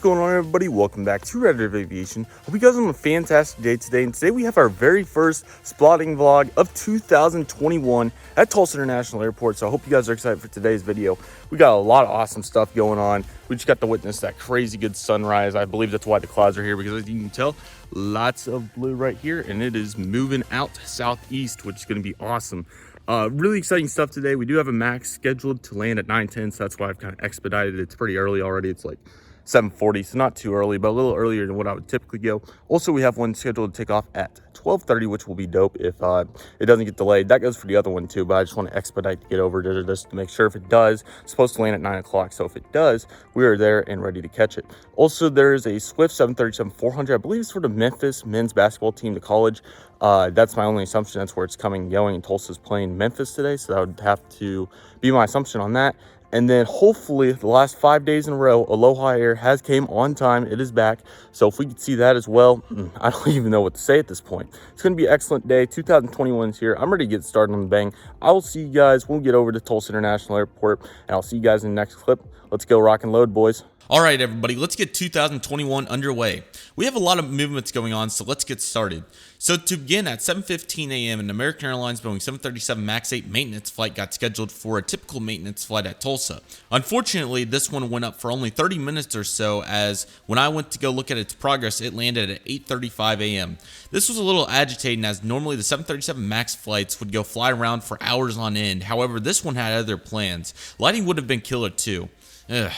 going on, everybody? Welcome back to Reddit Aviation. Hope you guys are on a fantastic day today. And today we have our very first spotting vlog of 2021 at Tulsa International Airport. So I hope you guys are excited for today's video. We got a lot of awesome stuff going on. We just got to witness that crazy good sunrise. I believe that's why the clouds are here, because as you can tell, lots of blue right here, and it is moving out southeast, which is going to be awesome. Really exciting stuff today. We do have a max scheduled to land at 9:10, so that's why I've kind of expedited it. It's pretty early already. It's like 7:40, so not too early, but a little earlier than what I would typically go. Also, we have one scheduled to take off at 12:30, which will be dope if it doesn't get delayed. That goes for the other one too, but I just want to expedite to get over to this to make sure if it does. It's supposed to land at 9 o'clock, so if it does, we are there and ready to catch it. Also, there's a Swift 737-400. I believe it's for the Memphis men's basketball team to college. That's my only assumption. That's where it's coming and going. And Tulsa's playing Memphis today, so that would have to be my assumption on that. And then hopefully the last 5 days in a row, Aloha Air has came on time. It is back. So if we could see that as well, I don't even know what to say at this point. It's going to be an excellent day. 2021 is here. I'm ready to get started on the bang. I will see you guys when we get over to Tulsa International Airport. And I'll see you guys in the next clip. Let's go rock and load, boys. All right, everybody, let's get 2021 underway. We have a lot of movements going on, so let's get started. So to begin, at 7:15 a.m., an American Airlines Boeing 737 MAX 8 maintenance flight got scheduled for a typical maintenance flight at Tulsa. Unfortunately, this one went up for only 30 minutes or so, as when I went to go look at its progress, it landed at 8:35 a.m. This was a little agitating, as normally the 737 MAX flights would go fly around for hours on end. However, this one had other plans. Lighting would have been killer too. Ugh.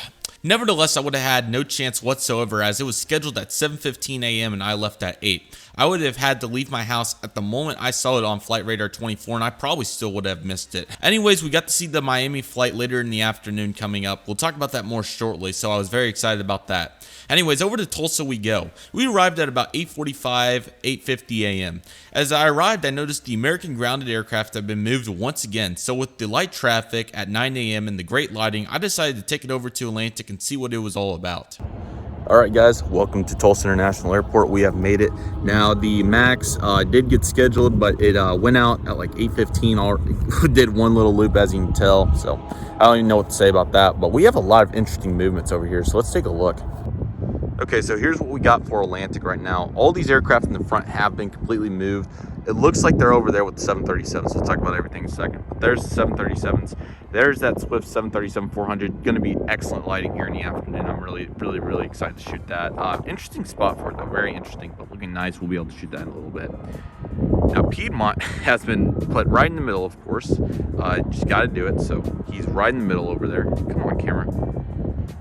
Nevertheless, I would have had no chance whatsoever, as it was scheduled at 7:15 a.m. and I left at 8. I would have had to leave my house at the moment I saw it on Flight Radar 24, and I probably still would have missed it. Anyways, we got to see the Miami flight later in the afternoon coming up. We'll talk about that more shortly, so I was very excited about that. Anyways, over to Tulsa we go. We arrived at about 8:45, 8:50 a.m. As I arrived, I noticed the American grounded aircraft had been moved once again. So with the light traffic at 9 a.m. and the great lighting, I decided to take it over to Atlantic and see what it was all about. All right, guys, welcome to Tulsa International Airport. We have made it. Now, the MAX did get scheduled, but it went out at like 8:15. Did one little loop, as you can tell. So I don't even know what to say about that, but we have a lot of interesting movements over here. So let's take a look. Okay, so here's what we got for Atlantic right now. All these aircraft in the front have been completely moved. It looks like they're over there with the 737s. So we'll talk about everything in a second. But there's the 737s. There's that Swift 737-400. Going to be excellent lighting here in the afternoon. I'm really excited to shoot that. Interesting spot for it, though. Very interesting, but looking nice. We'll be able to shoot that in a little bit. Now, Piedmont has been put right in the middle, of course. Just got to do it. So he's right in the middle over there. Come on, camera.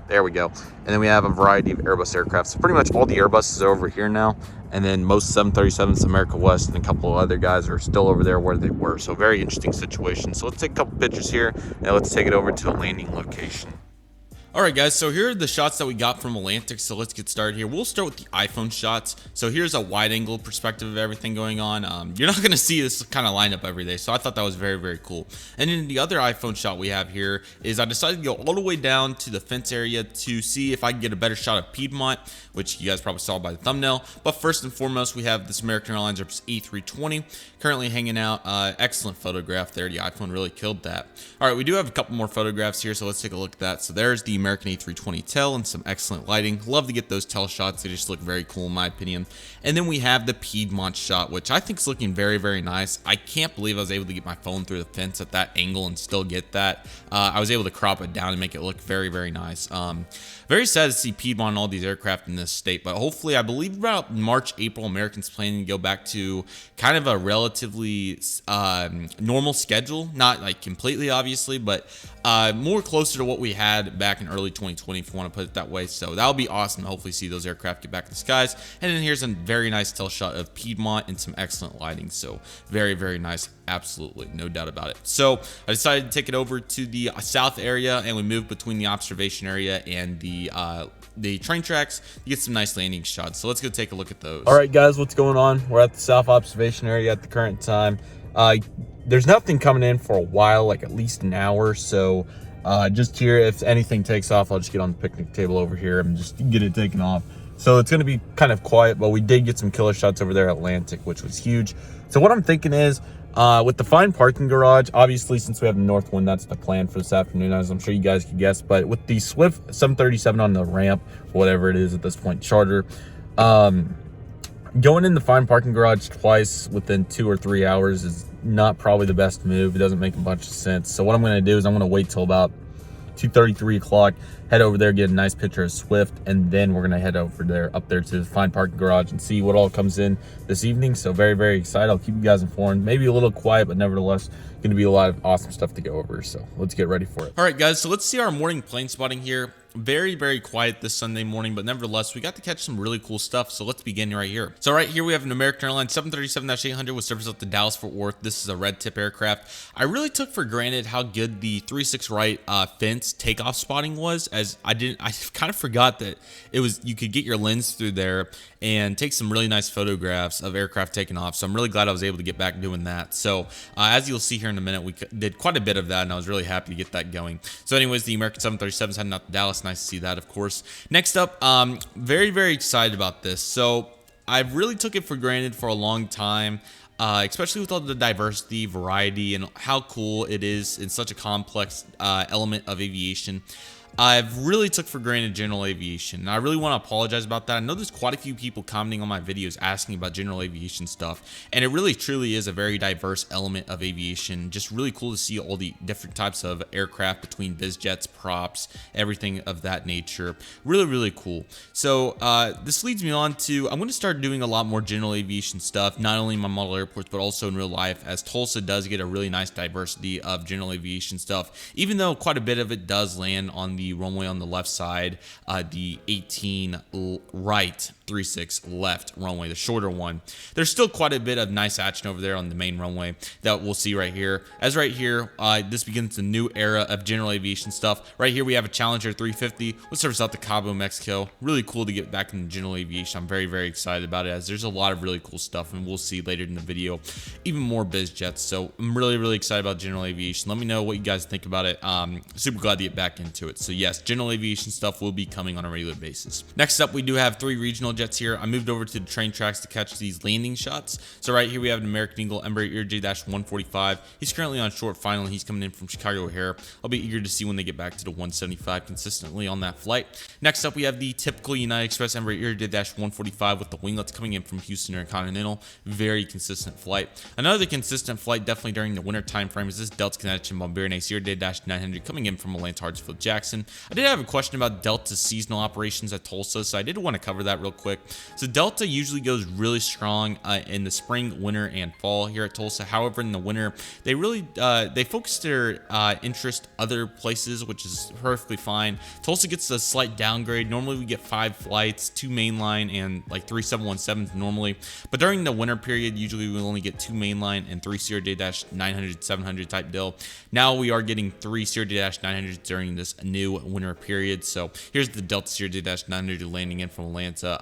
There we go. And then we have a variety of Airbus aircraft. So pretty much all the Airbuses are over here now. And then most 737s, America West, and a couple of other guys are still over there where they were. So very interesting situation. So let's take a couple pictures here, and let's take it over to a landing location. Alright guys, so here are the shots that we got from Atlantic, so let's get started here. We'll start with the iPhone shots. So here's a wide angle perspective of everything going on. You're not going to see this kind of lineup every day, so I thought that was very cool. And then the other iPhone shot we have here is I decided to go all the way down to the fence area to see if I can get a better shot of Piedmont, which you guys probably saw by the thumbnail. But first and foremost, we have this American Airlines A320 currently hanging out. Excellent photograph there. The iPhone really killed that. Alright, we do have a couple more photographs here, so let's take a look at that. So there's the American A320 tail and some excellent lighting. Love to get those tail shots. They just look very cool in my opinion. And then we have the Piedmont shot, which I think is looking very nice. I can't believe I was able to get my phone through the fence at that angle and still get that. I was able to crop it down and make it look very nice. Very sad to see Piedmont and all these aircraft in this state, but hopefully, I believe about March, April, Americans planning to go back to kind of a relatively normal schedule. Not like completely, obviously, but more closer to what we had back in early 2020, if you want to put it that way. So that'll be awesome to hopefully see those aircraft get back in the skies. And then here's a very nice tail shot of Piedmont and some excellent lighting. So very nice. Absolutely, no doubt about it. So I decided to take it over to the south area, and we moved between the observation area and the train tracks to get some nice landing shots. So let's go take a look at those. All right, guys, what's going on? We're at the south observation area at the current time. There's nothing coming in for a while, like at least an hour. So just here, if anything takes off, I'll just get on the picnic table over here and just get it taken off. So it's going to be kind of quiet, but we did get some killer shots over there at Atlantic, which was huge. So what I'm thinking is, With the fine parking garage, obviously, since we have the north one, that's the plan for this afternoon, as I'm sure you guys can guess. But with the Swift 737 on the ramp, whatever it is at this point, charter, going in the fine parking garage twice within 2 or 3 hours is not probably the best move. It doesn't make a bunch of sense. So what I'm going to do is I'm going to wait till about 2:30, 3 o'clock, head over there, get a nice picture of Swift, and then we're gonna head over there, up there to the fine parking garage and see what all comes in this evening. So very, very excited. I'll keep you guys informed. Maybe a little quiet, but nevertheless gonna be a lot of awesome stuff to go over. So let's get ready for it. All right, guys, so let's see our morning plane spotting here. Very, very quiet this Sunday morning, but nevertheless, we got to catch some really cool stuff. So let's begin right here. So right here, we have an American Airlines 737-800 with service up to Dallas-Fort Worth. This is a red tip aircraft. I really took for granted how good the 3.6 right fence takeoff spotting was, as I kind of forgot that you could get your lens through there and take some really nice photographs of aircraft taking off. So I'm really glad I was able to get back doing that. So as you'll see here in a minute, we did quite a bit of that, and I was really happy to get that going. So anyways, the American 737 is heading out to Dallas. Nice to see that, of course. Next up, very, very excited about this. So I really took it for granted for a long time, especially with all the diversity, variety, and how cool it is in such a complex element of aviation. I've really took for granted general aviation, and I really want to apologize about that. I know there's quite a few people commenting on my videos asking about general aviation stuff, and it really truly is a very diverse element of aviation. Just really cool to see all the different types of aircraft between biz jets, props, everything of that nature. Really, really cool. So this leads me on to, I'm going to start doing a lot more general aviation stuff, not only in my model airports, but also in real life, as Tulsa does get a really nice diversity of general aviation stuff, even though quite a bit of it does land on the runway on the left side, the 18 right, 36 left runway, the shorter one. There's still quite a bit of nice action over there on the main runway that we'll see right here. As right here, this begins the new era of general aviation stuff. Right here, we have a Challenger 350 with service out to Cabo, Mexico. Really cool to get back into general aviation. I'm very, very excited about it, as there's a lot of really cool stuff, and we'll see later in the video even more biz jets. So I'm really, really excited about general aviation. Let me know what you guys think about it. Super glad to get back into it. So yes, general aviation stuff will be coming on a regular basis. Next up, we do have 3 regional jets here. I moved over to the train tracks to catch these landing shots. So right here, we have an American Eagle Embraer J-145. He's currently on short final, and he's coming in from Chicago O'Hare. I'll be eager to see when they get back to the 175 consistently on that flight. Next up, we have the typical United Express Embraer J-145 with the winglets coming in from Houston Intercontinental. Very consistent flight. Another consistent flight, definitely during the winter time frame, is this Delta Connection Bombardier Acer J-900 coming in from Atlanta Hartsfield Jackson. I did have a question about Delta's seasonal operations at Tulsa, so I did want to cover that real quick. So Delta usually goes really strong in the spring, winter, and fall here at Tulsa. However, in the winter, they really they focus their interest other places, which is perfectly fine. Tulsa gets a slight downgrade. Normally, we get 5 flights, 2 mainline, and like 3 717s normally. But during the winter period, usually we only get 2 mainline and 3 CRJ-900, 700 type deal. Now we are getting 3 CRJ-900s during this new winter period. So here's the Delta CRJ-900 landing in from Atlanta.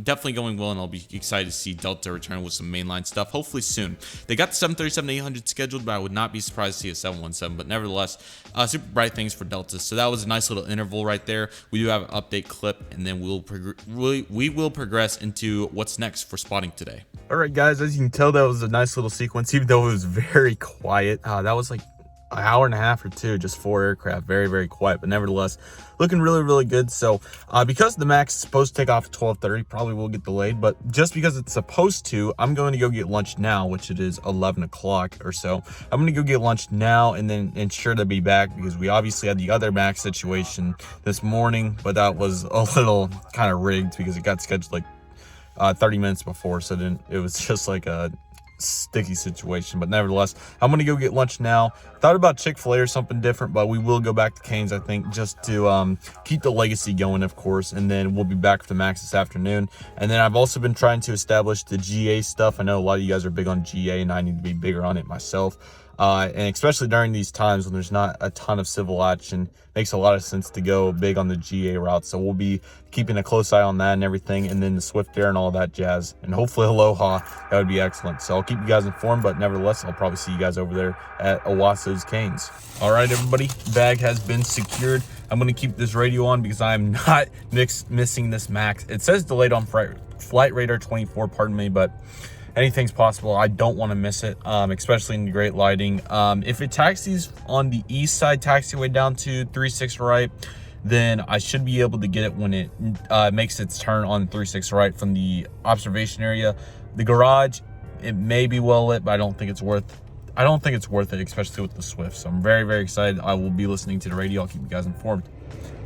Definitely going well, and I'll be excited to see Delta return with some mainline stuff, hopefully soon. They got the 737-800 scheduled, but I would not be surprised to see a 717. But nevertheless, super bright things for Delta. So that was a nice little interval right there. We do have an update clip, and then we will progress into what's next for spotting today. All right, guys, as you can tell, that was a nice little sequence, even though it was very quiet. That was like an hour and a half or two, just 4 aircraft. Very, very quiet, but nevertheless looking really, really good. So because the MAX is supposed to take off at 12:30, probably will get delayed, but just because it's supposed to, I'm going to go get lunch now, which it is 11 o'clock or so. I'm going to go get lunch now and then ensure to be back, because we obviously had the other MAX situation this morning, but that was a little kind of rigged because it got scheduled like 30 minutes before, so then it was just like a sticky situation. But nevertheless, I'm gonna go get lunch now. Thought about Chick-fil-A or something different, but we will go back to Cane's, I think, just to keep the legacy going, of course, and then we'll be back with the MAX this afternoon. And then I've also been trying to establish the GA stuff. I know a lot of you guys are big on GA, and I need to be bigger on it myself. And especially during these times when there's not a ton of civil action, makes a lot of sense to go big on the GA route. So we'll be keeping a close eye on that and everything, and then the Swift Air and all that jazz, and hopefully Aloha. That would be excellent. So I'll keep you guys informed, but nevertheless, I'll probably see you guys over there at Owasu's Canes. All right, everybody, bag has been secured. I'm going to keep this radio on because I'm not missing this MAX. It says delayed on flight radar 24, pardon me, but anything's possible. I don't want to miss it, especially in great lighting. If it taxis on the east side taxiway down to 36 right, then I should be able to get it when it makes its turn on 36 right from the observation area. The garage, it may be well lit, but I don't think it's worth it, especially with the Swift. So I'm very, very excited. I will be listening to the radio. I'll keep you guys informed.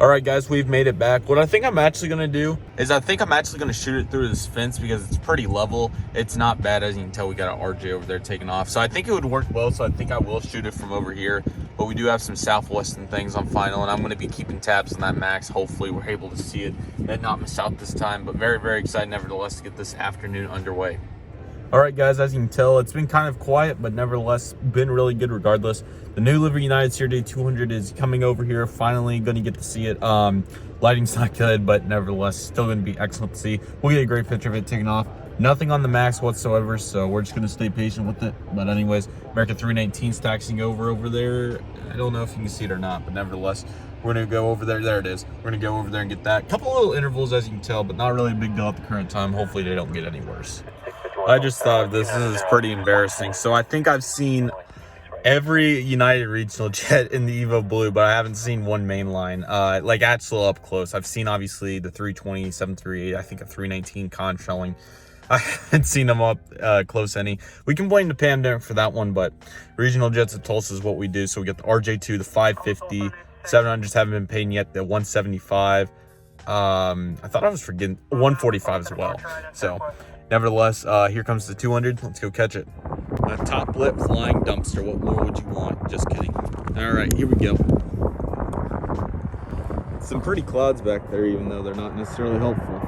All right, guys, we've made it back. What I think I'm actually going to do is I think I'm actually going to shoot it through this fence because it's pretty level. It's not bad. As you can tell, we got an RJ over there taking off. So I think it would work well. So I think I will shoot it from over here. But we do have some southwestern things on final, and I'm going to be keeping tabs on that max. Hopefully we're able to see it and not miss out this time. But very, very excited nevertheless to get this afternoon underway. All right, guys, as you can tell, it's been kind of quiet, but nevertheless been really good regardless. The new Livery United Series Day 200 is coming over here. Finally going to get to see it. Lighting's not good, but nevertheless still going to be excellent to see. We'll get a great picture of it taking off. Nothing on the max whatsoever, so we're just going to stay patient with it. But anyways, American 319 taxiing over there. I don't know if you can see it or not, but nevertheless, we're going to go over there. There it is. We're going to go over there and get that. Couple little intervals, as you can tell, but not really a big deal at the current time. Hopefully they don't get any worse. I just thought this is pretty embarrassing. So I think I've seen every United regional jet in the Evo Blue, but I haven't seen one mainline, like actual up close. I've seen obviously the 320, 738, I think a 319 con shelling. I haven't seen them up close any. We can blame the pandemic for that one, but regional jets at Tulsa is what we do. So we got the RJ2, the 550, 700s haven't been paid yet, the 175. I thought I was forgetting 145 as well. So nevertheless, here comes the 200. Let's go catch it. A top lit flying dumpster. What more would you want? Just kidding. All right, here we go. Some pretty clouds back there, even though they're not necessarily helpful.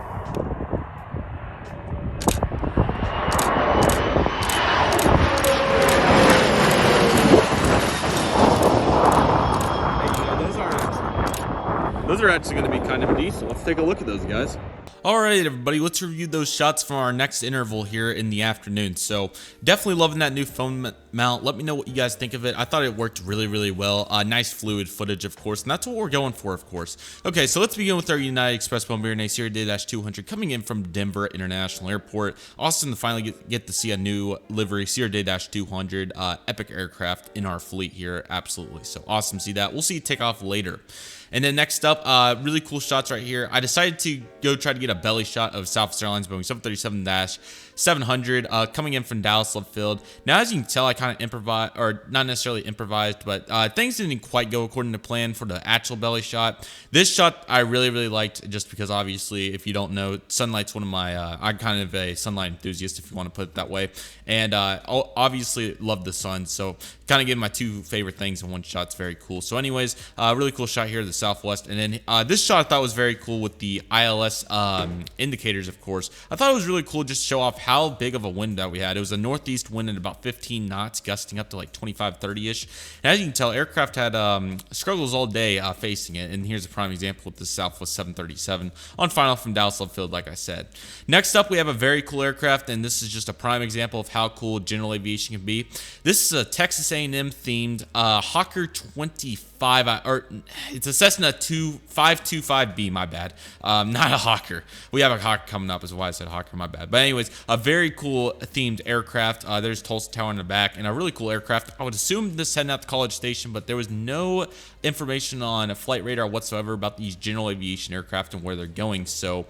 Those are actually going to be kind of decent. Let's take a look at those, guys. All right, everybody, let's review those shots from our next interval here in the afternoon. So definitely loving that new phone mount. Let me know what you guys think of it. I thought it worked really, really well. Nice fluid footage, of course, and that's what we're going for, of course. Okay, so let's begin with our United Express Bombardier Acer Day-200 coming in from Denver International Airport. Austin to finally get to see a new livery Acer Day-200 epic aircraft in our fleet here. Absolutely. So awesome to see that. We'll see it take off later. And then next up, really cool shots right here. I decided to go try to get a belly shot of Southwest Airlines Boeing 737-700 coming in from Dallas Love Field. Now, as you can tell, I kind of improvised, or not necessarily imposed, but things didn't quite go according to plan for the actual belly shot. This shot I really, really liked just because obviously, if you don't know, sunlight's one of my, I'm kind of a sunlight enthusiast if you want to put it that way. And obviously love the sun, so kind of getting my two favorite things in one shot. It's very cool. So anyways, really cool shot here of the Southwest. And then this shot I thought was very cool with the ILS indicators, of course. I thought it was really cool just to show off how big of a wind that we had. It was a northeast wind at about 15 knots, gusting up to like 25, 30-ish. And as you can tell, aircraft had struggles all day facing it. And here's a prime example with the Southwest 737 on final from Dallas Love Field, like I said. Next up, we have a very cool aircraft, and this is just a prime example of how cool general aviation can be. This is a Texas A&M themed Hawker 25, or it's a Cessna 525B, my bad. Not a Hawker. We have a Hawker coming up, is why I said Hawker, my bad. But anyways, a very cool themed aircraft. There's Tulsa Tower in the back, and a really cool aircraft. I would assume this heading out to College Station, but there was no information on a flight radar whatsoever about these general aviation aircraft and where they're going. So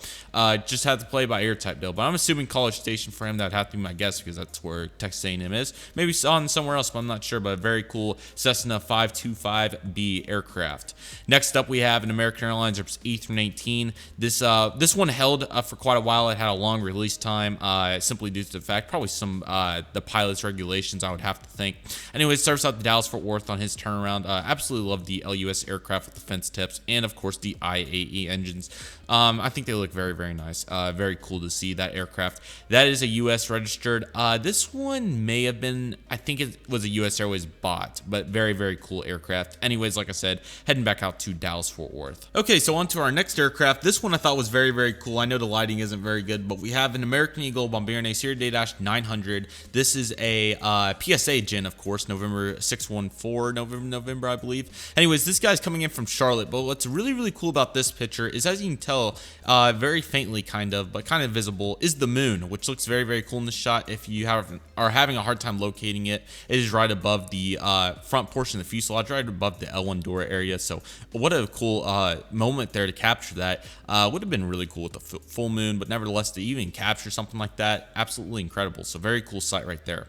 just had to play by ear type deal. But I'm assuming College Station for him. That would have to be my guess because that's where Texas A&M is. Maybe on somewhere else, but I'm not sure. But a very cool Cessna 525B aircraft. Next up, we have an American Airlines A319. This one held for quite a while. It had a long release time, simply due to the fact, probably some the pilot's regulations, I would have to think. Anyway, it starts out the Dallas Fort Worth on his turnaround. Absolutely love the LUS aircraft with the fence tips and, of course, the IAE engines. I think they look very, very nice. Very cool to see that aircraft. That is a U.S. registered. This one may have been, I think it was a U.S. Airways bot, but very, very cool aircraft. Anyways, like I said, heading back out to Dallas Fort Worth. Okay, so on to our next aircraft. This one I thought was very, very cool. I know the lighting isn't very good, but we have an American Eagle Bombardier Acer Day-900. This is a PSA gen, of course, November 614, November, I believe. Anyways, this guy's coming in from Charlotte, but what's really, really cool about this picture is, as you can tell, very faintly kind of, but kind of visible, is the moon, which looks very, very cool in this shot. If you are having a hard time locating it, it is right above the front portion of the fuselage, right above the L1 door area. So what a cool moment there to capture that. Would have been really cool with the full moon, but nevertheless, to even capture something like that, absolutely incredible. So very cool sight right there.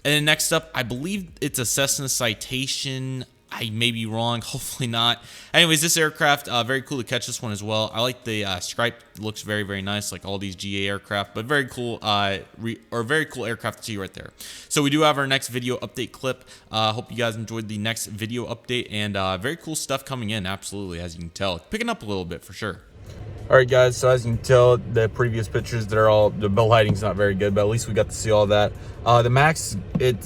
And then next up, I believe it's a Cessna Citation. I may be wrong, hopefully not. Anyways, this aircraft, very cool to catch this one as well. I like the stripe, looks very, very nice, like all these GA aircraft, but very cool, very cool aircraft to see right there. So we do have our next video update clip. Hope you guys enjoyed the next video update, and very cool stuff coming in, absolutely, as you can tell. Picking up a little bit for sure. All right, guys, so as you can tell, the previous pictures, the lighting's not very good, but at least we got to see all that. The Max,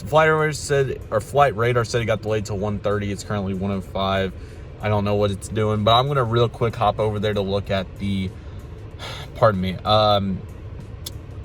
flight radar said it got delayed till 1:30. It's currently 1:05. I don't know what it's doing, but I'm gonna real quick hop over there to look at the, pardon me,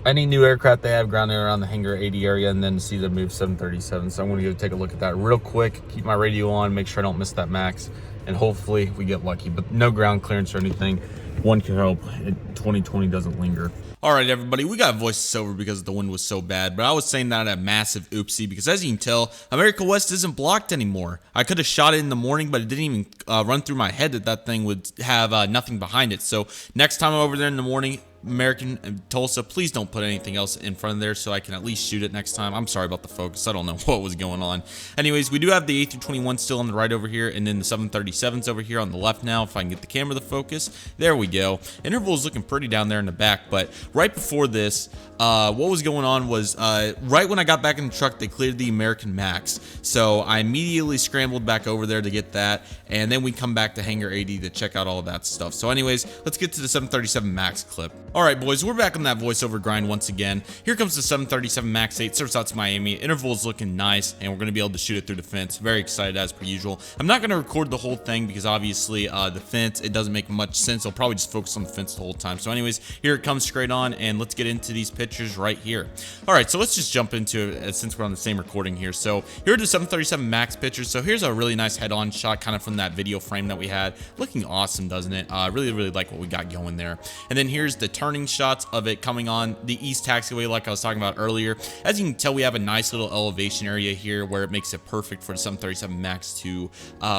any new aircraft they have grounded around the Hangar 80 area, and then see them move 737. So I'm gonna go take a look at that real quick, keep my radio on, make sure I don't miss that Max, and hopefully we get lucky, but no ground clearance or anything. One can hope 2020 doesn't linger. All right, everybody, we got voices over because the wind was so bad, but I was saying that a massive oopsie because, as you can tell, America West isn't blocked anymore. I could have shot it in the morning, but it didn't even run through my head that thing would have nothing behind it. So next time I'm over there in the morning, American and Tulsa, please don't put anything else in front of there so I can at least shoot it next time. I'm sorry about the focus. I don't know what was going on. Anyways, we do have the A321 still on the right over here, and then the 737s over here on the left now. If I can get the camera to focus. There we go. Interval is looking pretty down there in the back, but right before this, what was going on was right when I got back in the truck, they cleared the American Max. So I immediately scrambled back over there to get that, and then we come back to Hangar 80 to check out all of that stuff. So anyways, let's get to the 737 Max clip. All right, boys, we're back on that voiceover grind once again. Here comes the 737 MAX 8, starts out to Miami. Interval is looking nice, and we're going to be able to shoot it through the fence. Very excited as per usual. I'm not going to record the whole thing because obviously the fence, it doesn't make much sense. I'll probably just focus on the fence the whole time. So anyways, here it comes straight on, and let's get into these pictures right here. All right, so let's just jump into it since we're on the same recording here. So here are the 737 MAX pictures. So here's a really nice head-on shot kind of from that video frame that we had. Looking awesome, doesn't it? Really, really like what we got going there. And then here's the turning shots of it coming on the east taxiway like I was talking about earlier. As you can tell, we have a nice little elevation area here where it makes it perfect for the 737 MAX 2.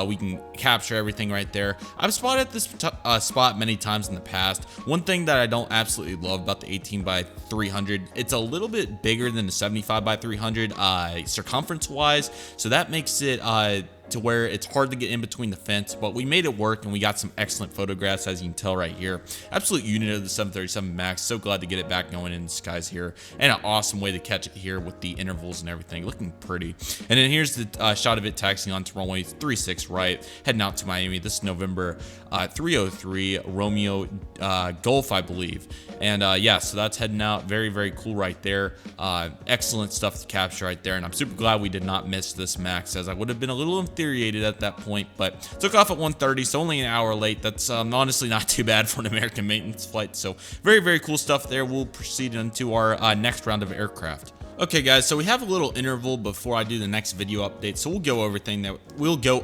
We can capture everything right there. I've spotted this spot many times in the past. One thing that I don't absolutely love about the 18 by 300, it's a little bit bigger than the 75 by 300 circumference wise, so that makes it to where it's hard to get in between the fence, but we made it work and we got some excellent photographs, as you can tell right here. Absolute unit of the 737 MAX. So glad to get it back going in the skies here, and an awesome way to catch it here with the intervals and everything, looking pretty. And then here's the shot of it taxiing onto runway 36 right, heading out to Miami. This is November 303 Romeo Golf, I believe. And yeah, so that's heading out. Very, very cool right there. Excellent stuff to capture right there, and I'm super glad we did not miss this MAX, as I would have been a little infuriated at that point, but took off at 1:30, so only an hour late. That's honestly not too bad for an American maintenance flight. So very, very cool stuff there. We'll proceed into our next round of aircraft. Okay, guys, so we have a little interval before I do the next video update, so we'll go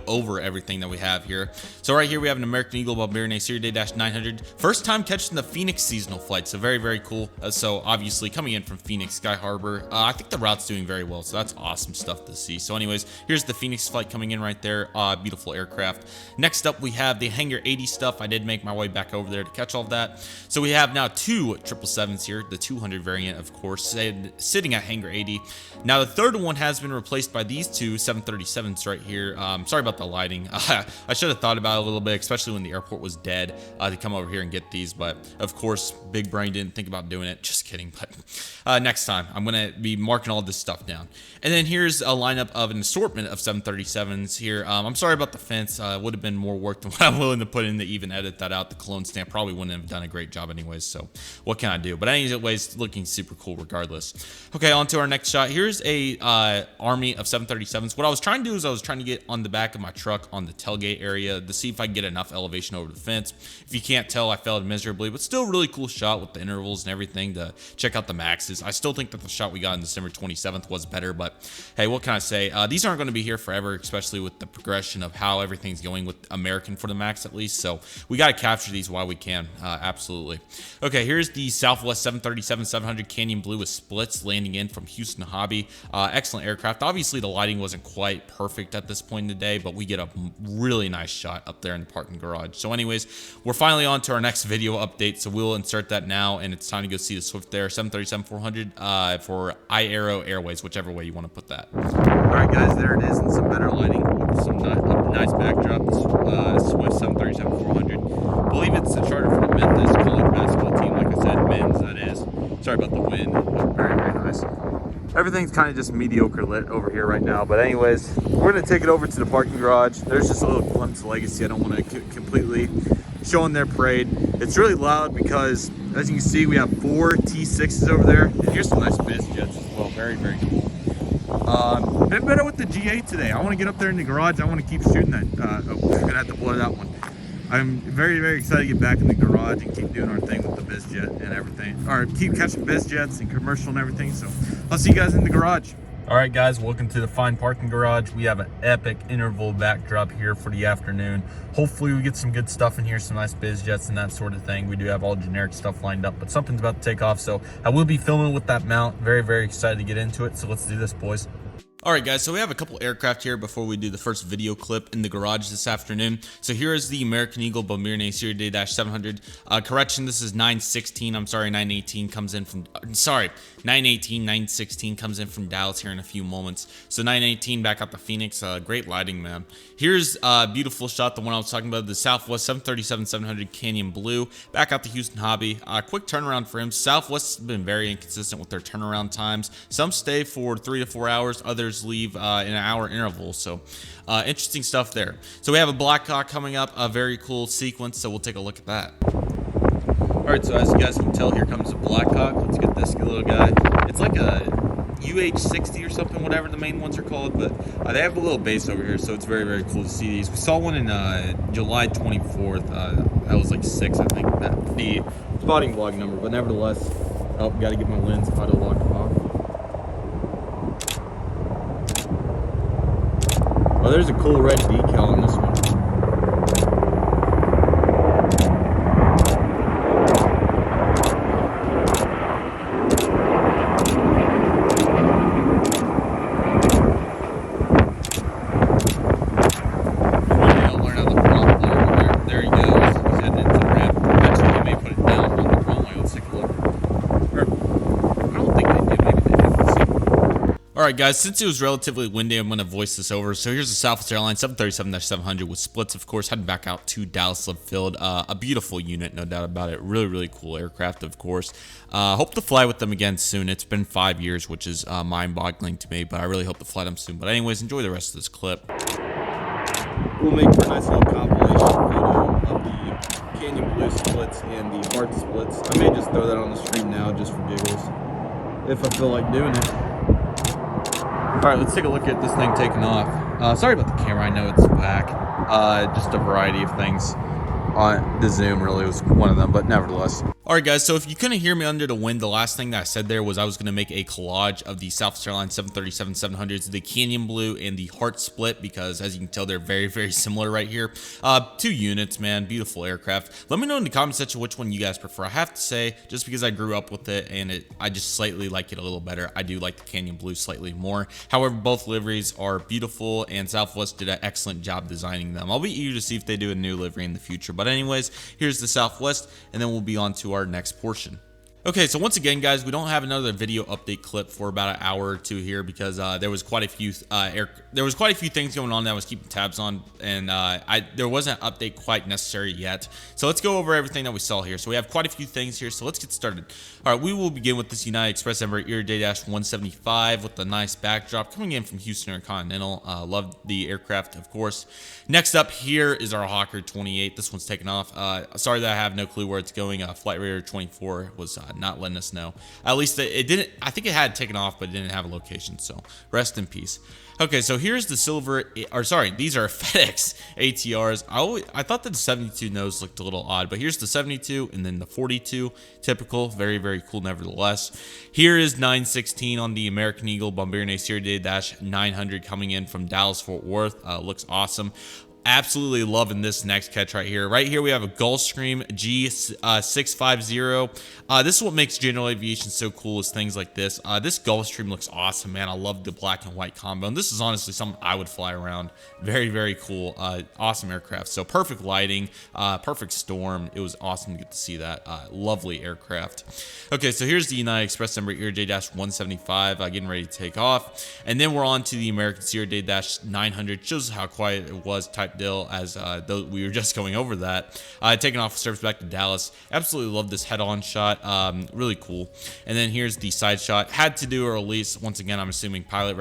over everything that we have here. So right here we have an American Eagle Bombardier Acer Day-900, first time catching the Phoenix seasonal flight, so very, very cool. So obviously coming in from Phoenix Sky Harbor, I think the route's doing very well, so that's awesome stuff to see. So anyways, here's the Phoenix flight coming in right there. Beautiful aircraft. Next up, we have the Hangar 80 stuff. I did make my way back over there to catch all of that. So we have now two 777s here, the 200 variant, of course, sitting at Hangar 80. Now the third one has been replaced by these two 737s right here. Sorry about the lighting. I should have thought about it a little bit, especially when the airport was dead, to come over here and get these, but of course big brain didn't think about doing it. Just kidding. But next time I'm gonna be marking all this stuff down. And then here's a lineup of an assortment of 737s here. I'm sorry about the fence. Would have been more work than what I'm willing to put in to even edit that out. The clone stamp probably wouldn't have done a great job anyways, so what can I do? But anyways, looking super cool regardless. Okay, on to our next shot. Here's a army of 737s. What I was trying to do is I was trying to get on the back of my truck on the tailgate area to see if I can get enough elevation over the fence. If you can't tell, I failed miserably, but still really cool shot with the intervals and everything to check out the maxes. I still think that the shot we got on December 27th was better, but hey, what can I say? These aren't going to be here forever, especially with the progression of how everything's going with American for the max at least. So we got to capture these while we can. Absolutely. Okay, here's the Southwest 737-700 Canyon Blue with splits landing in from Houston Hobby. Excellent aircraft. Obviously, the lighting wasn't quite perfect at this point in the day, but we get a really nice shot up there in the parking garage. So anyways, we're finally on to our next video update, so we'll insert that now, and it's time to go see the Swift Air 737-400 for iAero Airways, whichever way you want to put that. All right, guys, there it is in some better lighting with some nice backdrop. Swift 737-400. I believe it's a charter for the Memphis college basketball team. Like I said, men's, that is. Sorry about the wind, but very, very nice. Everything's kind of just mediocre lit over here right now, but anyways, we're going to take it over to the parking garage. There's just a little glimpse of Legacy. I don't want to completely show in their parade. It's really loud because, as you can see, we have 4 T6s over there. And here's some nice biz jets as well. Very, very cool. Been better with the G8 today. I want to get up there in the garage. I want to keep shooting that. We're going to have to blur that one. I'm very, very excited to get back in the garage and keep doing our thing with the biz jet and everything. Or keep catching biz jets and commercial and everything. So I'll see you guys in the garage. All right, guys, welcome to the fine parking garage. We have an epic interval backdrop here for the afternoon. Hopefully we get some good stuff in here, some nice biz jets and that sort of thing. We do have all generic stuff lined up, but something's about to take off. So I will be filming with that mount. Very, very excited to get into it. So let's do this, boys. All right, guys, so we have a couple aircraft here before we do the first video clip in the garage this afternoon. So here is the American Eagle Bombardier Acer Day-700. Correction, this is 916. I'm sorry, 918 comes in from, 918, 916 comes in from Dallas here in a few moments. So 918 back out the Phoenix. Great lighting, man. Here's a beautiful shot, the one I was talking about, the Southwest 737-700 Canyon Blue. Back out the Houston Hobby. Quick turnaround for him. Southwest has been very inconsistent with their turnaround times. Some stay for 3 to 4 hours, others leave in an hour interval. So interesting stuff there. So we have a Blackhawk coming up, a very cool sequence, so we'll take a look at that. All right, so as you guys can tell, here comes the Blackhawk. Let's get this little guy. It's like a UH-60 or something, whatever the main ones are called, but they have a little base over here, so it's very, very cool to see these. We saw one in July 24th. That was like 6, I think, the spotting vlog number, but nevertheless, oh, got to get my lens auto locked off. Oh, there's a cool red decal on this one. Alright guys, since it was relatively windy, I'm going to voice this over. So here's the Southwest Airlines 737-700 with splits, of course, heading back out to Dallas Love Field. A beautiful unit, no doubt about it. Really, really cool aircraft, of course. Hope to fly with them again soon. It's been 5 years, which is mind-boggling to me, but I really hope to fly them soon. But anyways, enjoy the rest of this clip. We'll make for a nice little compilation video of the Canyon Blue splits and the Heart splits. I may just throw that on the screen now just for giggles, if I feel like doing it. Alright, let's take a look at this thing taking off. Sorry about the camera, I know it's back. Just a variety of things. The zoom really was one of them, but nevertheless. Alright guys, so if you couldn't hear me under the wind, the last thing that I said there was I was going to make a collage of the Southwest Airlines 737-700s, the Canyon Blue and the Heart split, because as you can tell, they're very, very similar right here. 2 units, man, beautiful aircraft. Let me know in the comment section which one you guys prefer. I have to say, just because I grew up with it and I just slightly like it a little better, I do like the Canyon Blue slightly more. However, both liveries are beautiful and Southwest did an excellent job designing them. I'll be eager to see if they do a new livery in the future. But anyways, here's the Southwest, and then we'll be on to our next portion. Okay, so once again, guys, we don't have another video update clip for about an hour or 2 here because there was quite a few things going on that I was keeping tabs on, and there wasn't an update quite necessary yet. So let's go over everything that we saw here. So we have quite a few things here, so let's get started. All right, we will begin with this United Express Embraer Day-175 with a nice backdrop coming in from Houston Intercontinental. Love the aircraft, of course. Next up here is our Hawker 28. This one's taken off. Sorry that I have no clue where it's going. Flight Radar 24 was not letting us know. At least it didn't. I think it had taken off, but it didn't have a location. So rest in peace. Okay, so here's the silver, or sorry, these are FedEx ATRs. I thought that the 72 nose looked a little odd, but here's the 72 and then the 42, typical, very, very cool nevertheless. Here is 916 on the American Eagle Bombardier Acer 900 coming in from Dallas Fort Worth. Looks awesome. Absolutely loving this next catch right here. Right here we have a Gulfstream G650. This is what makes general aviation so cool, is things like this. This Gulfstream looks awesome, man. I love the black and white combo, and this is honestly something I would fly around. Very, very cool. Awesome aircraft. So perfect lighting, perfect storm. It was awesome to get to see that. Lovely aircraft. Okay, so here's the United Express number here, J-175, getting ready to take off, and then we're on to the American Sierra J-900. Shows how quiet it was, type deal, as though we were just going over that. Taking off service back to Dallas. Absolutely love this head-on shot. Really cool. And then here's the side shot. Had to do a release. Once again, I'm assuming pilot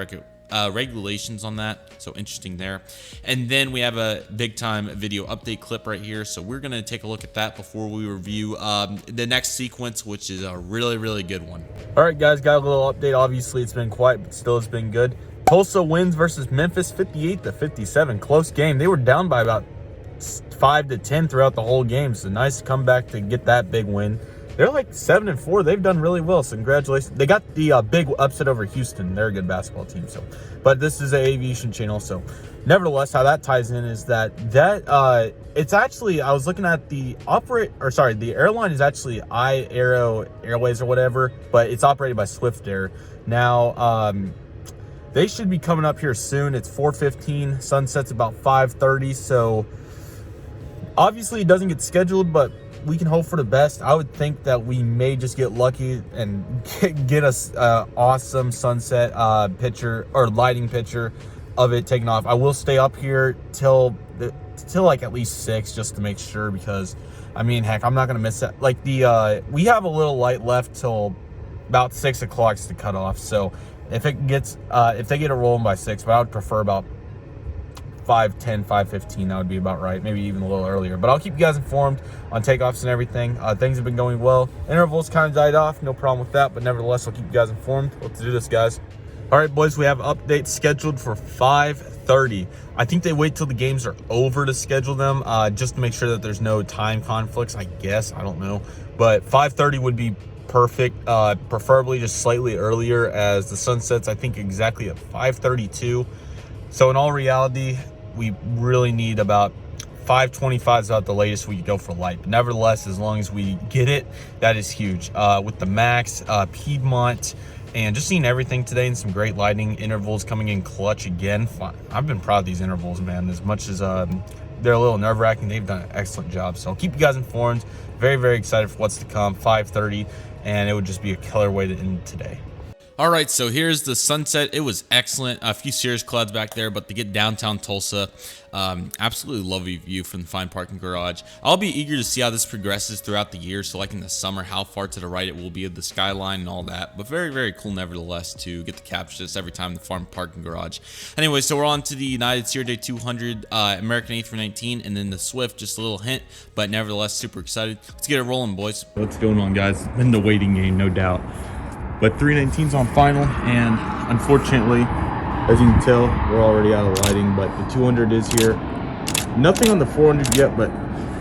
regulations on that, so interesting there. And then we have a big time video update clip right here, so we're gonna take a look at that before we review the next sequence, which is a really, really good one. All right, guys, got a little update. Obviously, it's been quiet, but still it's been good. Tulsa wins versus Memphis 58-57. Close game. They were down by about 5 to 10 throughout the whole game, so nice comeback to get that big win. They're like 7-4. They've done really well, so congratulations. They got the big upset over Houston. They're a good basketball team. So, but this is an aviation channel, so nevertheless, how that ties in is that it's actually, I was looking at the airline is actually iAero Airways or whatever, but it's operated by Swift Air. Now, they should be coming up here soon. It's 4:15. Sunset's about 5:30. So obviously it doesn't get scheduled, but we can hope for the best. I would think that we may just get lucky and get us awesome sunset picture or lighting picture of it taking off. I will stay up here till like at least 6 just to make sure, because I mean, heck, I'm not gonna miss that. Like we have a little light left till about 6 o'clock to cut off. So if they get it rolling by 6, but I would prefer about 5:10, 5:15, that would be about right. Maybe even a little earlier. But I'll keep you guys informed on takeoffs and everything. Things have been going well. Intervals kind of died off, no problem with that, but nevertheless, I'll keep you guys informed. Let's do this, guys. All right, boys, we have updates scheduled for 5:30. I think they wait till the games are over to schedule them, just to make sure that there's no time conflicts, I guess. I don't know. But 5:30 would be perfect, preferably just slightly earlier, as the sun sets, I think, exactly at 5:32. So in all reality, we really need about 5:25 is about the latest we could go for light. But nevertheless, as long as we get it, that is huge. With the Max, Piedmont, and just seeing everything today, and some great lighting, intervals coming in clutch again. I've been proud of these intervals, man. As much as they're a little nerve-wracking, they've done an excellent job. So I'll keep you guys informed. Very, very excited for what's to come. 5:30, and it would just be a killer way to end today. All right, so here's the sunset. It was excellent. A few Cirrus clouds back there, but to get downtown Tulsa, absolutely lovely view from the fine parking garage. I'll be eager to see how this progresses throughout the year. So like in the summer, how far to the right it will be of the skyline and all that. But very, very cool nevertheless to get to capture this every time in the farm parking garage. Anyway, so we're on to the United Sierra J 200, American A319, and then the Swift, just a little hint, but nevertheless, super excited. Let's get it rolling, boys. What's going on, guys? In the waiting game, no doubt. But 319's on final, and unfortunately, as you can tell, we're already out of lighting, but the 200 is here. Nothing on the 400 yet, but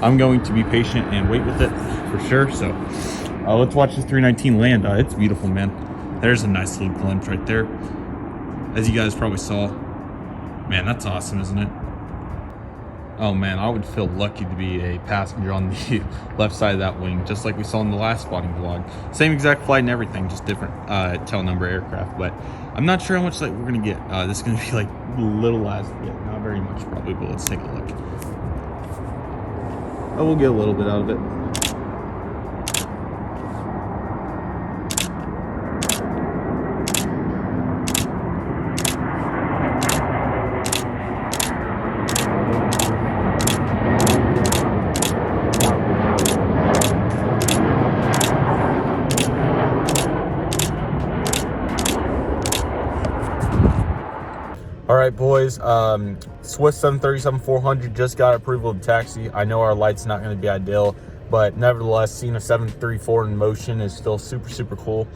I'm going to be patient and wait with it for sure. So let's watch this 319 land. It's beautiful, man. There's a nice little glimpse right there. As you guys probably saw. Man, that's awesome, isn't it? Oh man, I would feel lucky to be a passenger on the left side of that wing, just like we saw in the last spotting vlog. Same exact flight and everything, just different tail number aircraft. But I'm not sure how much light we're gonna get. This is gonna be like little as bit, not very much probably, but let's take a look. Oh, we'll get a little bit out of it. All right, boys, Swiss 737-400 just got approval of taxi. I know our light's not going to be ideal. but nevertheless, seeing a 734 in motion is still super cool.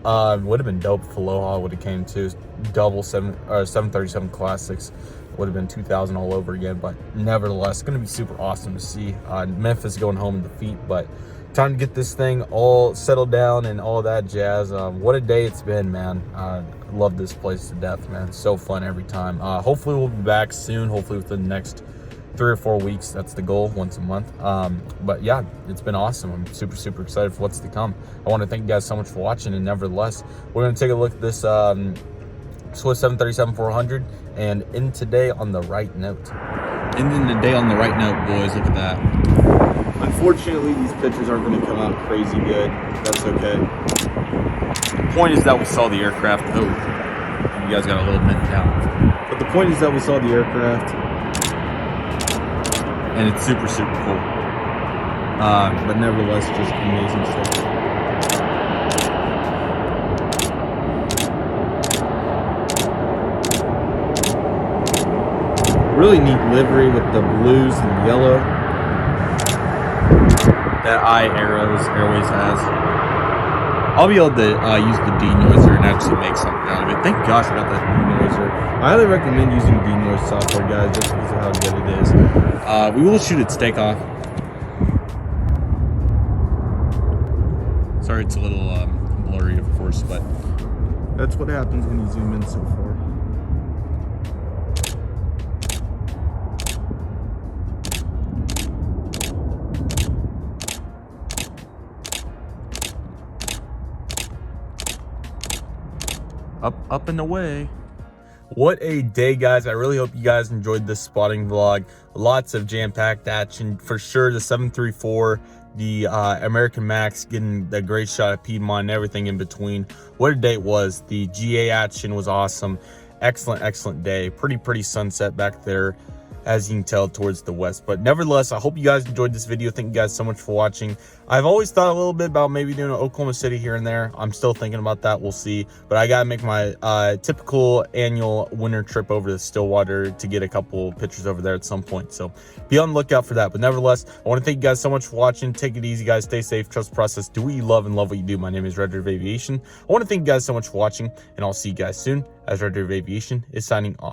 Would have been dope if Aloha would have came too. Double 737 Classics would have been 2000 all over again, but nevertheless, going to be super awesome to see. Memphis going home in defeat, but time to get this thing all settled down and all that jazz. What a day it's been, man. Love this place to death, man. It's so fun every time. Hopefully we'll be back soon, hopefully within the next 3 or 4 weeks. That's the goal, once a month. But yeah, it's been awesome. I'm super excited for what's to come. I want to thank you guys so much for watching, and nevertheless, we're going to take a look at this Swiss 737-400 and end today on the right note. Ending the day on the right note, boys. Look at that. Unfortunately, these pictures aren't going to come out crazy good. That's okay. The point is that we saw the aircraft. Oh, you guys got a little bent down. But the point is that we saw the aircraft, and it's super cool. But nevertheless, just amazing stuff. Really neat livery with the blues and the yellow that Airways has. I'll be able to use the denoiser and actually make something out of it. Thank gosh I got that denoiser. I highly recommend using denoise software, guys, just because of how good it is. We will shoot its takeoff. Sorry, it's a little blurry, of course, but That's what happens when you zoom in so far. up and away. What a day, guys. I really hope you guys enjoyed this spotting vlog. Lots of jam-packed action for sure. The 734, the American Max, getting the great shot at Piedmont and everything in between. What a day it was. The GA action was awesome. Excellent day. Pretty sunset back there, as you can tell, towards the west. But nevertheless, I hope you guys enjoyed this video. Thank you guys so much for watching. I've always thought a little bit about maybe doing an Oklahoma City here and there. I'm still thinking about that. We'll see. But I gotta make my typical annual winter trip over to Stillwater to get a couple pictures over there at some point. So be on the lookout for that. But nevertheless, I want to thank you guys so much for watching. Take it easy, guys. Stay safe. Trust the process. Do what you love and love what you do. My name is Red Aviation. I want to thank you guys so much for watching, and I'll see you guys soon as Red Aviation is signing off.